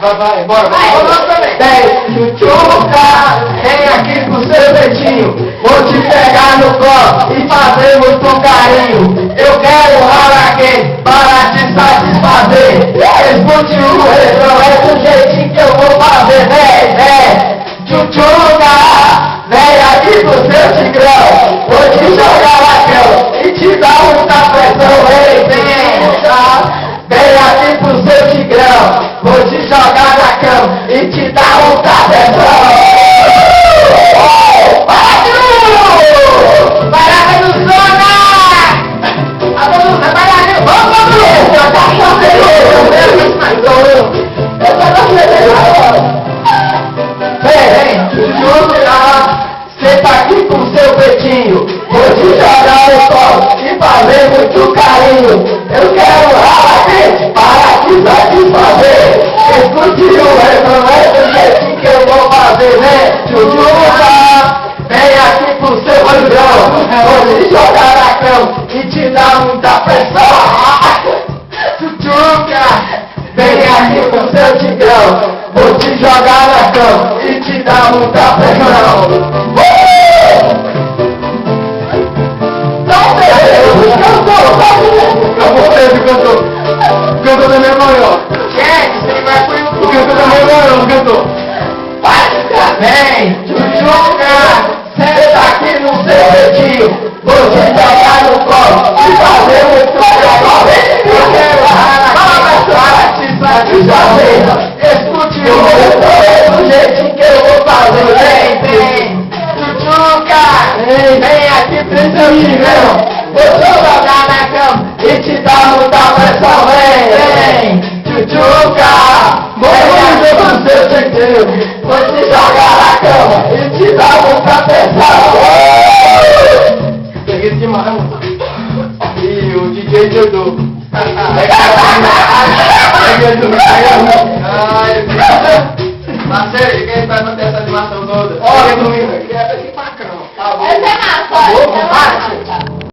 Vai, bora. Vai. 10, tchutchuca, vem aqui com seu peitinho. Vou te pegar no colo e fazer muito carinho. Eu quero rala quente para te satisfazer. Escute o refrão, é do jeitinho que eu vou fazer. Vem, tchutchuca, vem aqui com seu tigrão. Vou te jogar na cama e te dar muita pressão. Vem aqui pro seu tigrão. Vou te jogar na cama e te dar muita pressão. Parada do Zona! A Zona, parada! Vamos! Eu tá vem, tchutchuca, senta aqui com seu peitinho. Vou te jogar no colo e fazer muito carinho. Eu quero rala quente para te satisfazer. Escute o refrão, é do jeitinho que eu vou fazer, né? Tchutchuca, vem aqui pro seu tigrão. Vou te jogar na cama e te dar muita pressão. Tchutchuca, vem aqui pro seu tigrão. Vou te jogar na cama e te dar muita pressão. Cantor da minha maior. Gente, você vai pro YouTube. O cantor da minha maior, cantor. Vem, tchutchuca, senta aqui no seu peitinho. Vou te jogar no colo e fazer muito carinho. Eu quero rala para te satisfazer. Escute o refrão do jeitinho que eu vou fazer. Vem, tchutchuca, vem aqui pro seu tigrão. Vou te jogar na cama e te dar muita pressão. Vem, tchutchuca, vem aqui pro seu tigrão. Vou te jogar na cama e te dar muita pressão. Peguei demais, mano. E o DJ Dodô. Marcelo, quem vai manter essa animação toda? Olha, domingo. Que é pra cama. Essa é massa, olha.